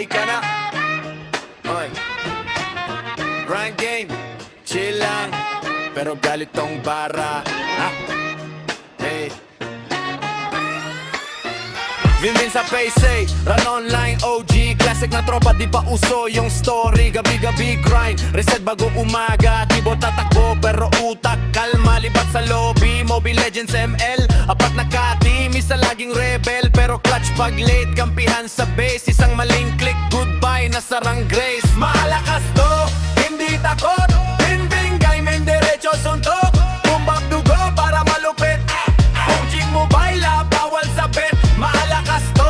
halika na. Oy, rank game, chill lang, pero galit tong bara. Ha? Hey, Vinvin sa Paysay, run online OG. Classic na tropa, di pa uso yung story. Gabi-gabi grind, reset bago umaga. Keyboard tatakbo pero utak kalma. Libat sa lobby, Mobile Legends ML. Apat na ka-team, isa laging rebel. Pero clutch pag late, kampihan sa base. Isang maling click, goodbye, nasarang grace. Maalakas to, hindi takot. Vinvin guy, main derecho suntok. Bumbak dugo para malupit. Punching mobile, bawal sa bet. Maalakas to,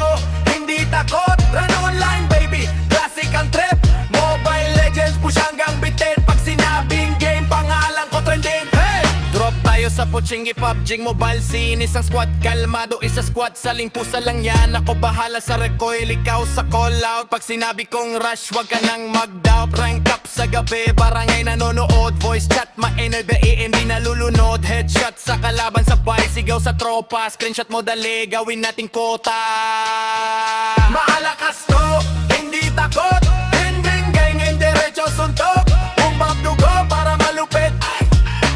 hindi takot. Run online baby, classic ang trip. Mobile Legends, push hanggang bitin. Pag sinabing game, pangalan ko trending. Hey! Drop tayo sa Pochingi, PUBG Mobile scene. Isang squad kalmado, isa squad sa limpusa lang yan. Ako bahala sa recoil, ikaw sa call out. Pag sinabi kong rush, wag ka nang mag-doubt. Rank up sa gabi, barangay nanonood. Voice chat, ma-NLB, hindi nalulunod. Headshot sa kalaban, sabay sigaw sa tropa. Screenshot mo dali, gawin nating kota. Maalakas to, hindi takot. Vinvin gang, ngayon derecho suntok. Bumbak dugo para malupit.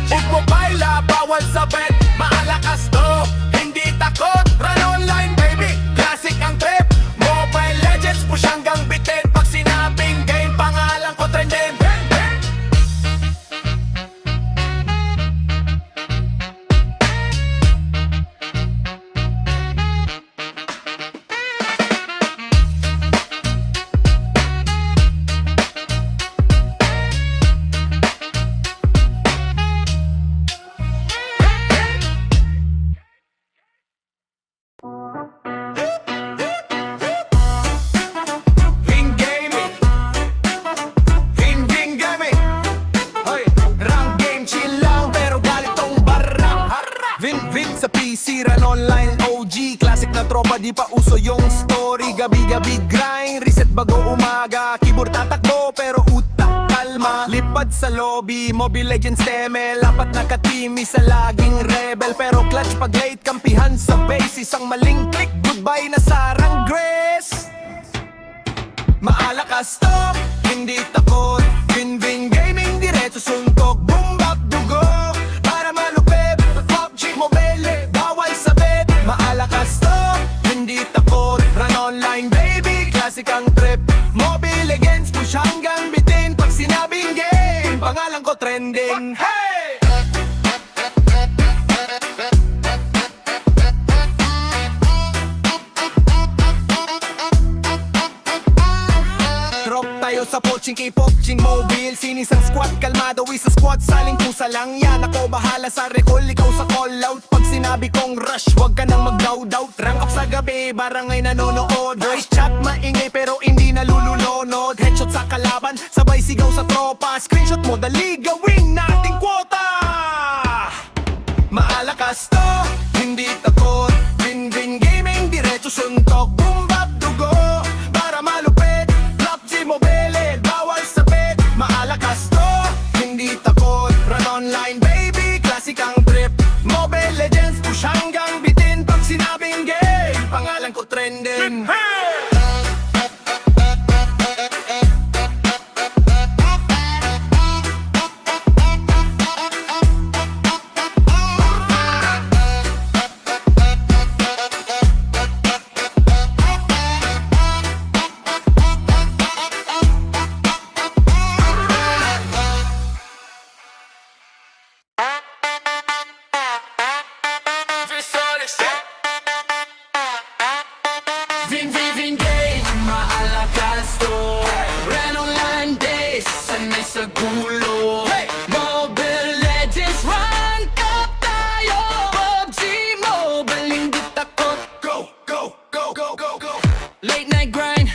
Huwag mo baila, bawal sa bet. Maalakas to, hindi takot. Run online baby, classic ang trip. Mobile Legends, push hanggang bitin. Pag sinabing game, pangalan ko trending. Vin sa PC, run online OG. Classic na tropa, di pa uso yung story. Gabi-gabi grind, reset bago umaga. Keyboard tatakbo pero utak kalma. Lipad sa lobby, Mobile Legends ML. Apat na ka-team, isa laging rebel. Pero clutch pag late, kampihan sa base. Isang maling click, goodbye na sarang grace. Maalakas to, hindi takot. Vinvin gaming, diretso suntok. Boom bap dugo, para malupit. PUBG Mobile, bawal sa bet. Maalakas to, hindi takot. Run online baby, classic ang trip. Mobile Legends, push hanggang bitin. Pag sinabing game, pangalan ko trending. Hey! Sa Pochingi, PUBG Mobile, sinisang squad kalmado, isa squad saling pusa lang yan. Ako bahala sa recall, ikaw sa call out. Pag sinabi kong rush, wag ka nang mag-doubt. Rank up sa gabi, barangay nanonood. Voice chat maingay pero hindi nalulunod. Headshot sa kalaban, sabay sigaw sa tropa. Screenshot mo dali, gawin nating kwota. Maalakas to, hindi takot. Vinvin gaming, diretso suntok. Boom bap dugo, para malupit. PUBG Mobile, bawal sa bet. Maalakas to, hindi takot. Run online baby, classic ang trip. Mobile Legends, push hanggang bitin. Pag sinabing game, pangalan ko trending. Vinvin game, maalakas to. Ran online days, sanay sa gulo. Mobile Legends, rank up tayo. PUBG Mobile, hindi takot. Go, go, go, go, go, go. Late night grind,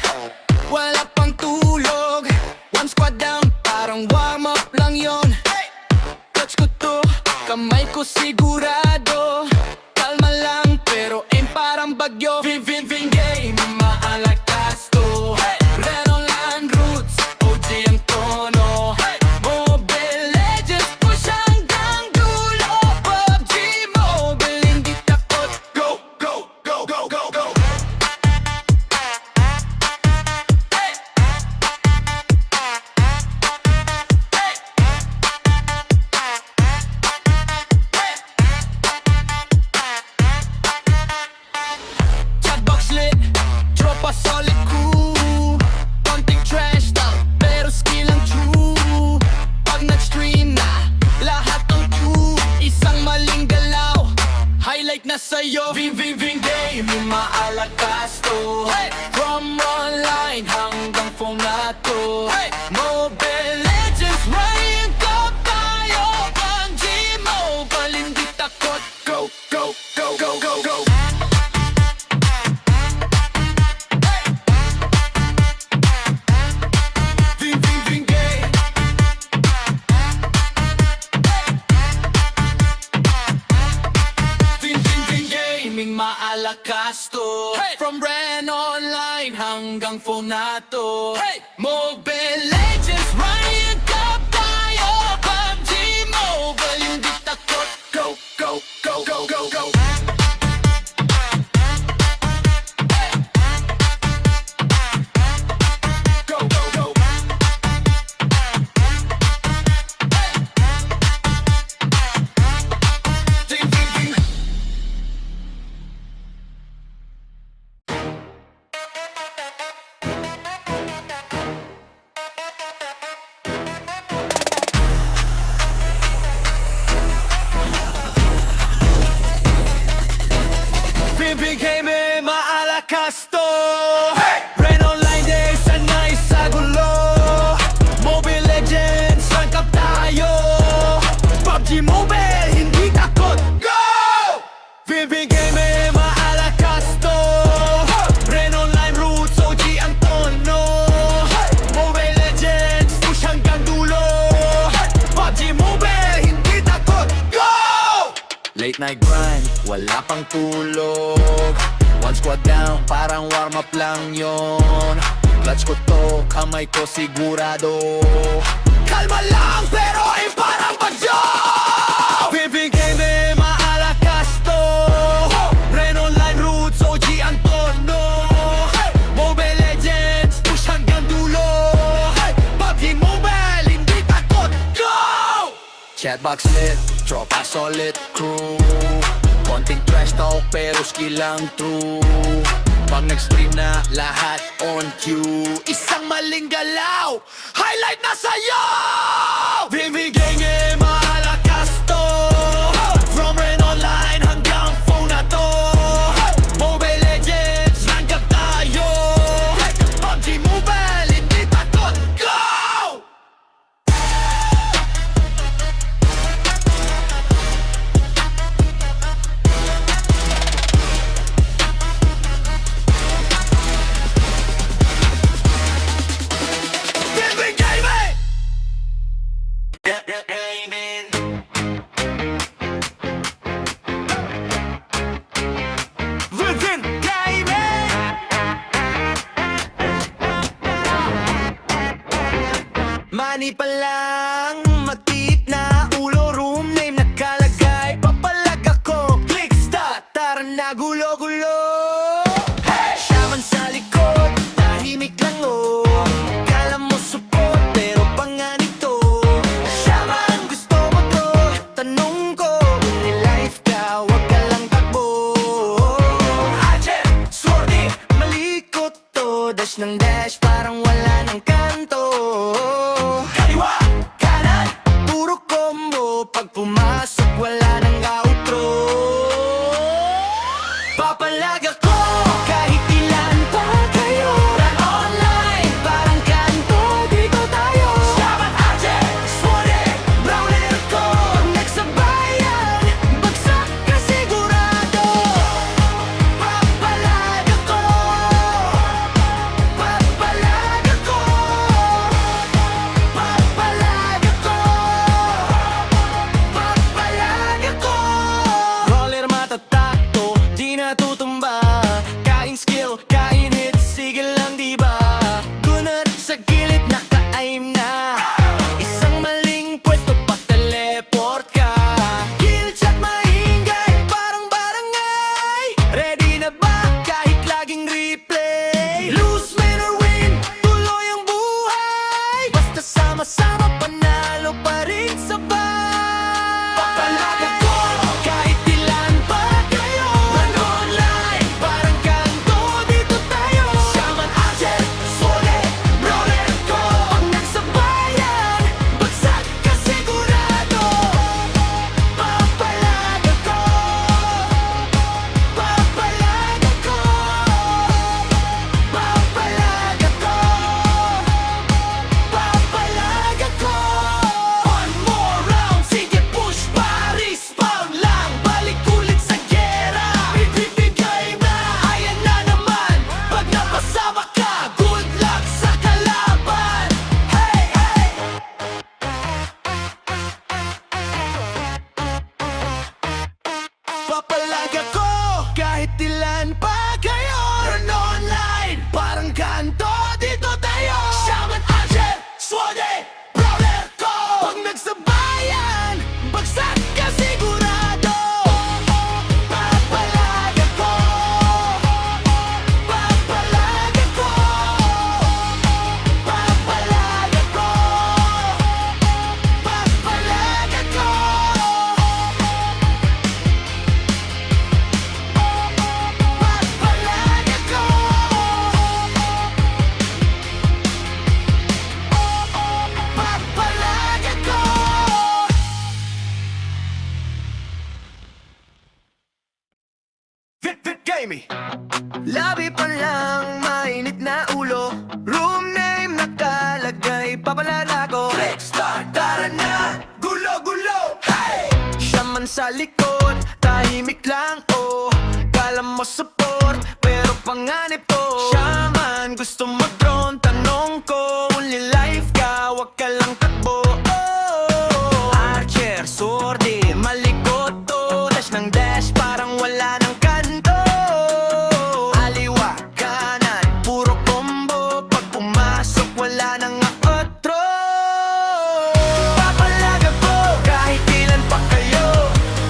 wala pang tulog. One squad down, parang warm up lang yon. Clutch ko to, kamay ko sigurado. Kalma lang, pero aim parang bagyo. Vinvin game, maalakas to. Red online roots, OG ang tono. Mobile Legends, push hanggang dulo. PUBG Mobile, hindi takot. Go, go, go, go, go, go. sa'yo. Ving gaming, maalakas to. From online hanggang phone na to. Mobile Legends, Ryan Cup tayo. PUBG Mobile, hindi takot. Go, go, go, go, go, go. Ving game. Ving gaming, maalakas to. From Ren Online hanggang phone na to. Mobile Legends, Ryan Cup tayo. PUBG Mobile, hindi takot. Go, go, go, go, go, go. Go, go, go. Ving. Big gaming, maalakas to. Ren Online day, sanay sa gulo. Mobile Legends, rank up tayo. PUBG Mobile, hindi takot. Go! Big gaming, maalakas to. Ren Online roots, OG ang tono. Mobile Legends, push hanggang dulo. PUBG Mobile, hindi takot. Go! Late night grind, wala pang tulog. One squad down, parang warm up lang yon. Clutch ko to, kamay ko sigurado. Kalma lang, pero ay parang bagyo. Big game, maalakas to. Ren Online roots, OG ang tono. Mobile Legends, push hanggang dulo. PUBG Mobile, hindi takot. Go! Chatbox lit, tropa solid crew. Konting trash talk pero skill lang true. Pag nag-stream na lahat on cue. Isang maling galaw, highlight na sa'yo. Bing gang, maalakas to. From Ren Online hanggang phone na to. Mobile Legends, rank up tayo. PUBG Mobile, hindi takot. Go! Bing gaming! Within gaming! Money pa lang, matit na ulo. Room name nakalagay, papalag ako. Click start, tara na gulo-gulo. Siya man sa likod, tahimik lang oh. Kala mo support, pero panganito. Siya man gusto mo to, tanong ko. Kung ni-life ka, wag ka lang takbo. Agent, sorry, malikot to. Dash ng dash, parang wala ng kanto. Kaliwa, Jamie. Labi pa lang, mainit na ulo. Room name nakalagay, papalala ko. Click start, tara na. Gulo, gulo. Hey! Siya man sa likod, tahimik lang oh. Kala mo support, pero panganib po. Siya man gusto mag-drone, tanong ko. Only life ka, wag ka lang takbo oh. Archer, sordi, malikot to. Dash ng dash, parang wala ng kanto. Aliwa, kanan, puro combo. Pag pumasok, wala nang otro. Papalaga ko, kahit ilan pa kayo.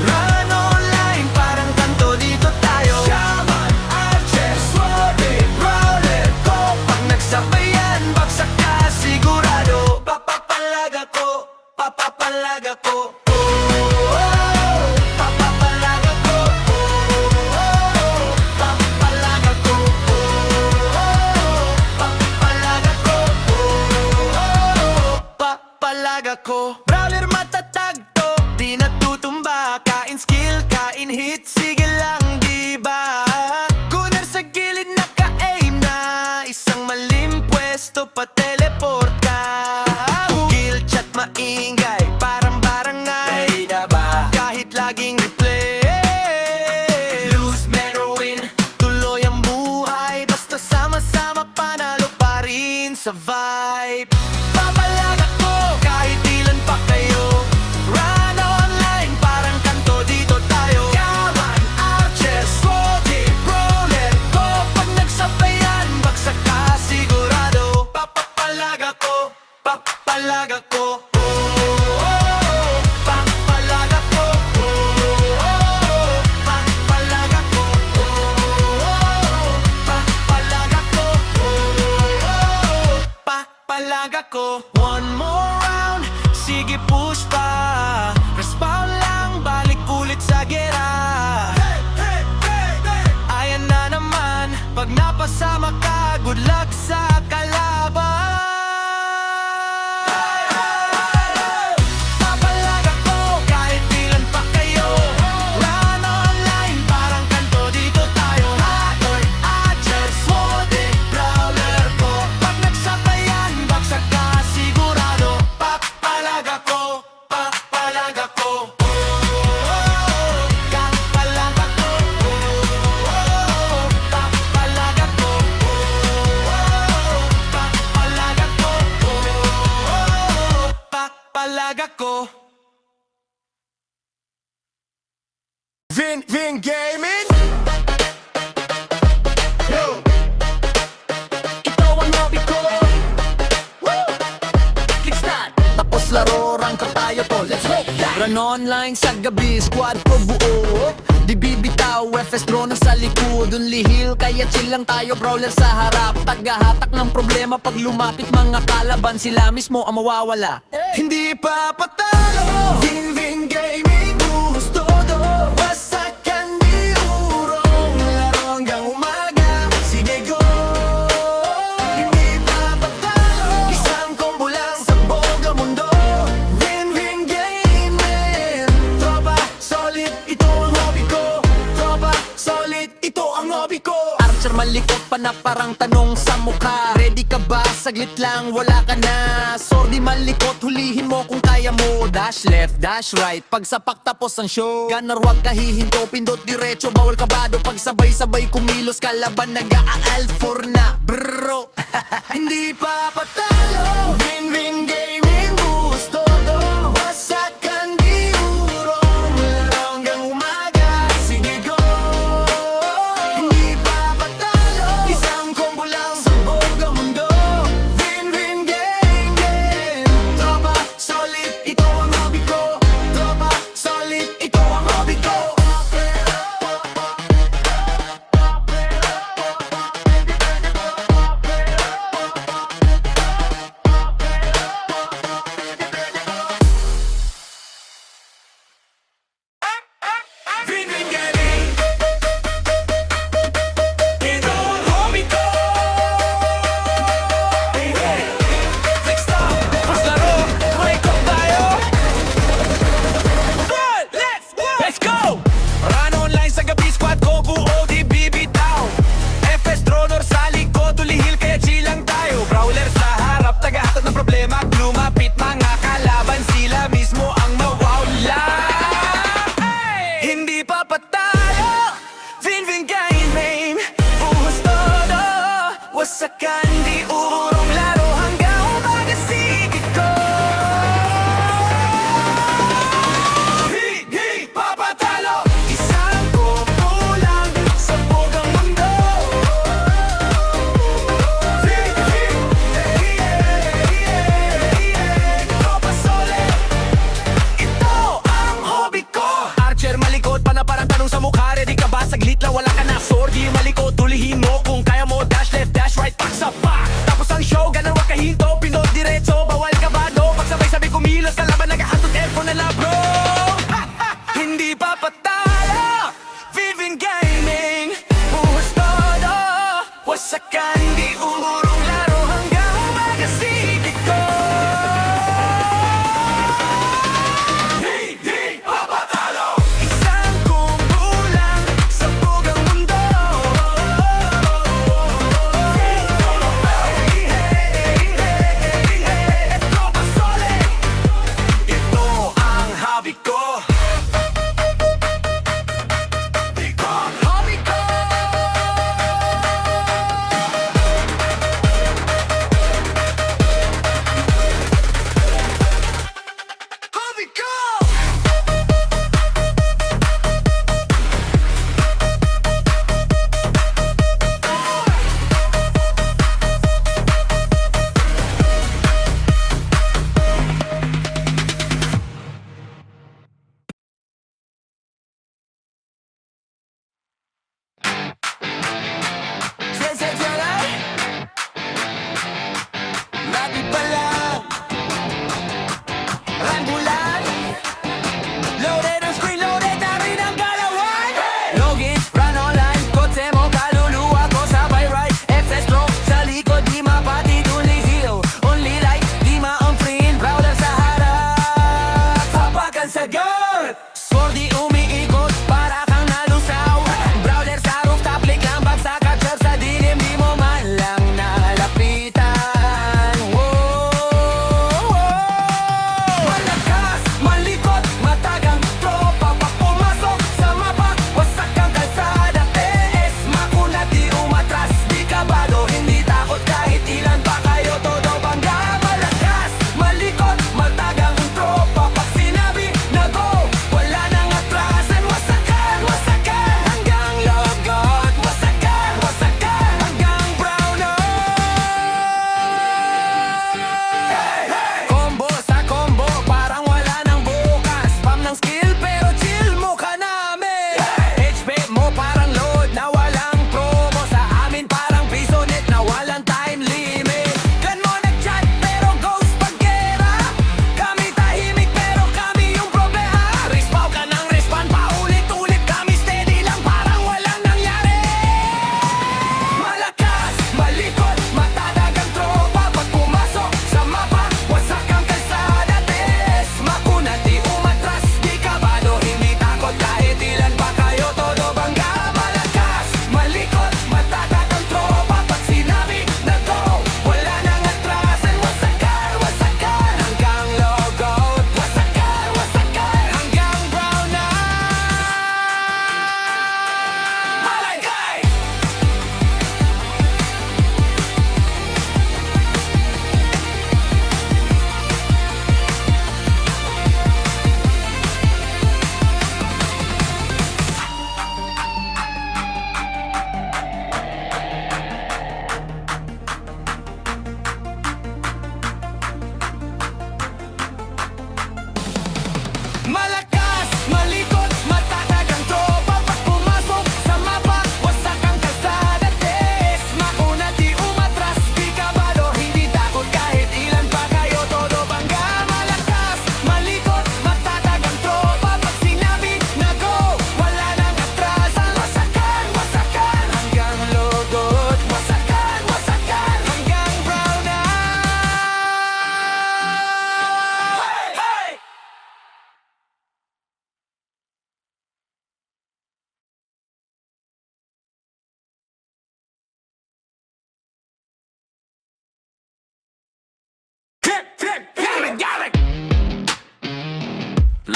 Run online, parang kanto dito tayo. Shaman, Archer, Sword, Brawler ko. Pag nagsabayan, bagsak ka sigurado. Papapalaga ko, papapalaga ko. Papapalaga ko, papapalaga ko, papapalaga ko, papapalaga ko. Brawler matatag to, di natutumba. Kain skill, kain hit, sige lang diba? Gunner sa gilid naka-aim na. Isang maling pwesto pa teleport ka. Kill chat maingay, parang barangay. Kahit laging replay, lose man or win, tuloy ang buhay. Basta sama-sama panalo pa rin sa vibe. Papalaga ko, kahit ilan pa kayo. Run online, parang kanto dito tayo. Yaman, Archer, Sword, Brawler ko. Pag nagsabayan, bagsak ka sigurado. Papapalaga ko, papalaga ko. Papalaga ko, papalaga ko, papalaga ko, papalaga ko. One more round, sige push pa. Respawn lang, balik ulit sa gera. Ayan na naman, pag napasama ka, good luck sa kalaban. Papalaga ko, kahit ilan pa kayo. Run online, parang kanto dito tayo. Hacker, Archer, Sword, Brawler ko. Pag nagsabayan, bagsak ka sigurado. Papalaga ko, papalaga ko. Papalaga ko, papalaga ko, papalaga ko, papalaga ko. Vin Gaming. Yo. Ito ang hobby ko. Click start. Tapos laro, rank tayo to. Let's go. Run online sa gabi, squad ko buo. Di bibitaw, FS drone sa likod. Only hill, kaya chill lang tayo. Brawler sa harap, tagahatak ng problema. Pag lumapit mga kalaban, sila mismo ang mawawala. Hindi pa patalo. Vin Gaming. Buhos todo. Wasakan di urong. Laro hanggang umaga. Sige go. Hindi pa patalo. Isang combo lang sa buong mundo. Vin Gaming. Tropa, solid. Ito ang hobby ko. Tropa, solid. Ito ang hobby ko. Archer malikot pa na parang tanong sa mukha. Ready ka ba? Saglit lang, wala ka na. Sordi malikot, hulihin mo kung kaya mo. Dash left, dash right, pag sapak tapos ang show. Gunner huwag ka hihinto, pindot diretso. Bawal kabado, pag sabay-sabay kumilos. Kalaban nag-aal for na, bro. Hindi pa patalo. Vin Gaming. Buhos todo. Wasakan di urong. Laro hanggang umaga. Sige go. Hindi pa patalo. Isang combo lang sa buong mundo. Vin Gaming. Tropa, solid. Ito ang hobby ko. Tropa, solid. Ito ang hobby ko.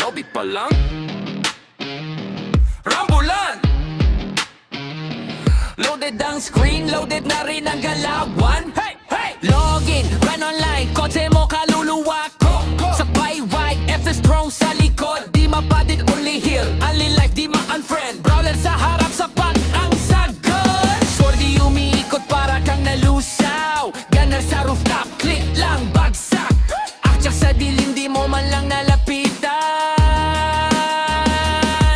lobby pa lang. Rambulan! Loaded ang screen, loaded na rin ang galawan. Hey! Hey! Login, run online, kotse mo kaluluwa ko. Sabay right, FS throne sa likod. Di mapadid, only heal, only life, di ma-unfriend. Brawler sa harap, sapat ang sagot. Score di umiikot para kang nalusaw. Gunner sa rooftop, click lang, bagsak. Aktyak sa dilim, di mo man lang nalapitan.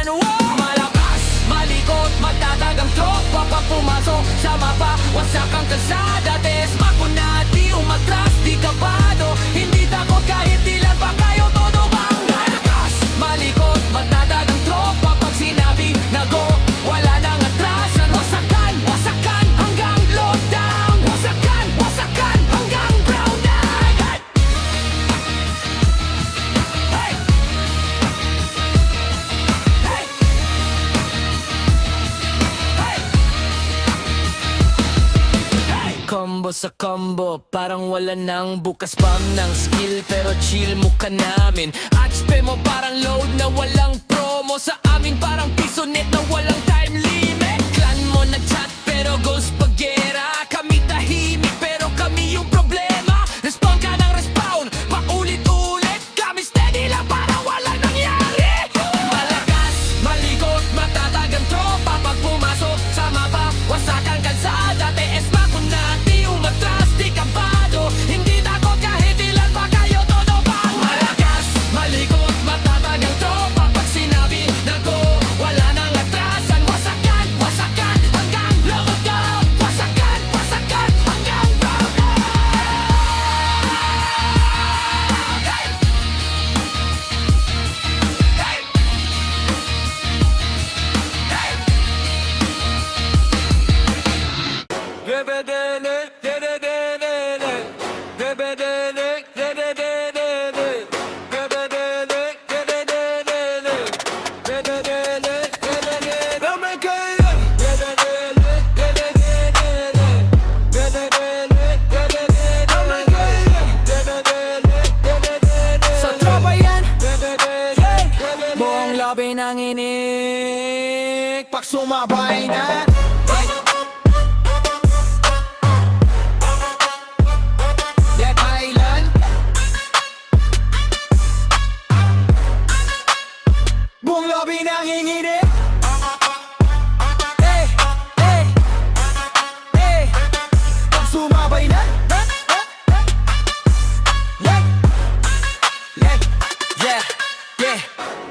Wow! Malakas, malikot, magtatagang tropa. Pag pumasok sa mapa, wasak ang kalsada. Tes makuna, di umatras, di kabado. Hindi takot kahit ilan pa kayo, todo bang malakas. Malikot, magtatagang tropa. Pag sinabi na go, wala nang atrasan. Wasakan, wasakan, hanggang lockdown. Wasakan, wasakan, hanggang brown eye. Hey! Hey! Hey! Hey! Combo sa combo, parang wala nang bukas. Spam ng skill pero chill mo ka namin. HP mo parang load na walang promo. Sa amin parang piso net na walang time limit. Clan mo nag-chat pero ghost pagera. Kami tahimik pero kami yung problema. Respawn ka ng respawn, paulit-ulit. Kami steady lang para walang nangyari. Malakas, malikot, matatagang tropa. Pag pumasok sa mapa, wasak ang kalsada. TS makuna, di umatras, di kabado. Hindi takot kahit ilan pa kayo, todo bang malakas, malikot, matatagang tropa. Pag sinabi na go, wala nang atrasan. Wasakan, wasakan, hanggang lockdown. Wasakan, wasakan, hanggang brown eye. Hey! Sa tropa yan, buong lobby nang inik. Pag sumabay na, Dead Island, buong lobby nang inik. Hey, hey, hey, pag sumabay na, yeah, yeah, yeah.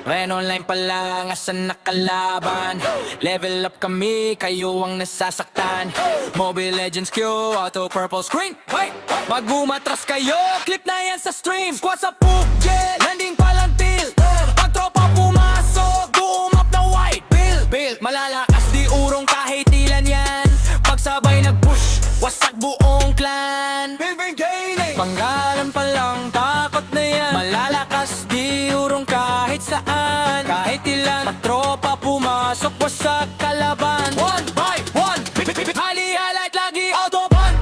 When online pa lang, asan nakalaban? Level up kami, kayo ang nasasaktan. Mobile Legends Q, auto purple screen. Hey! Pag umatras kayo, clip na yan sa stream. Squad sa pugil, landing palantil. Pag tropa pumasok, boom up na white bill. Bill, malalakas di urong kahit ilan yan. Pagsabay nag-push, wasak buong clan. Panggalan pa lang, takot na yan. Malalakas di urong kahit saan. Kahit ilan, pag tropa pumasok, wasak kalaban. One by one, highly highlight lagi autoban.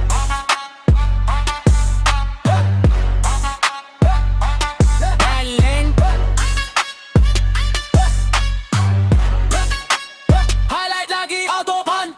Highlight lagi autoban.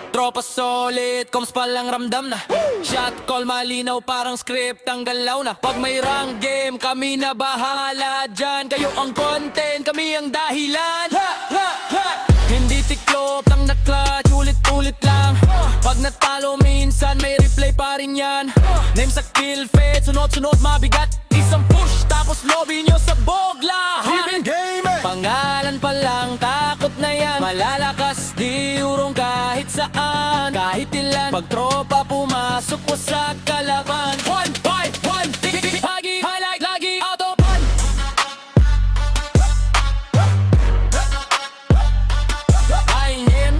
Tropa solid, comms pa lang ramdam na. Shot call malinaw parang script ang galaw na. Pag may rank game, kami na bahala dyan. Kayo ang content, kami ang dahilan. Ha, ha, ha. Hindi tiklop lang na clutch, ulit-ulit lang. Pag natalo minsan, may replay pa rin yan. Name sa kill fade, sunod-sunod mabigat. Isang push, tapos lobby nyo sa bogla. Pangalan pa lang, takot na yan. Malalakas, di urong kahit saan. Kahit ilan, pag tropa pumasok ko sa kalaban. One by one, hagi, highlight lagi, autoban. Ayun,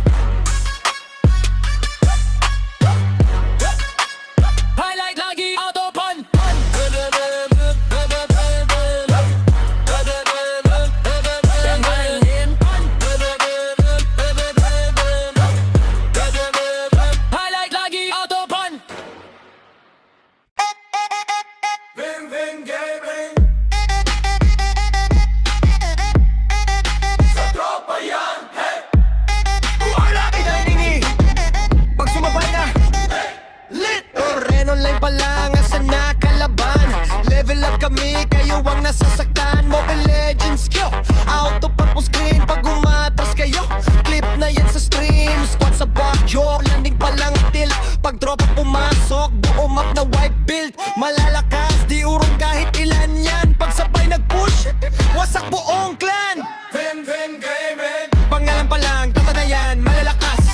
highlight lagi, autoban. kami, kayo ang nasasaktan. Mobile Legends ko, auto pa po screen pag umatras kayo. Clip na yan sa stream, squad sa bagyo, landing pa lang tilt. Pag tropa pumasok, buo map na white build. Malalakas, di urong kahit ilan yan. Pag sabay nag-push, wasak buong clan. Vin Gaming. Pangalan pa lang, kata na yan, malalakas.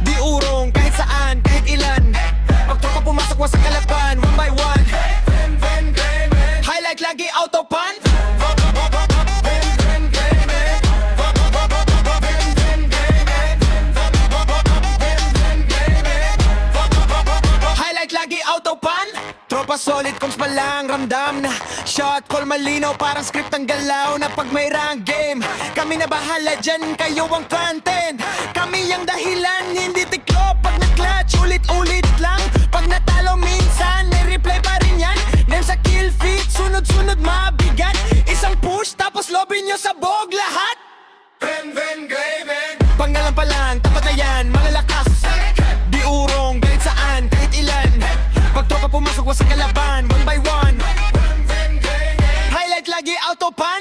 Di urong kahit saan, kahit ilan. Pag tropa pumasok, wasak kalaban, one by one. Vin Gaming. Highlight lagi, autopan. Vin Gaming. Highlight lagi, autopan. Tropa solid, kung pa lang ramdam na shot call malinaw, parang script ang galaw. Na pag may rank game, kami na bahala dyan, kayo ang content. Kami ang dahilan, hindi tiklo. Pag na-clutch, ulit-ulit lang. Pag natalo minsan, may replay pa rin yan. Name sa kill feed, sunod-sunod mabigat. Isang push, tapos lobby nyo sa bog lahat. Vin Gaming. Pangalan pa lang, tapat na yan, malalakas. Di urong, kahit saan, kahit ilan. Pag tropa pumasok, wasak kalaban, one by one. Vin Gaming. Highlight lagi, autopan.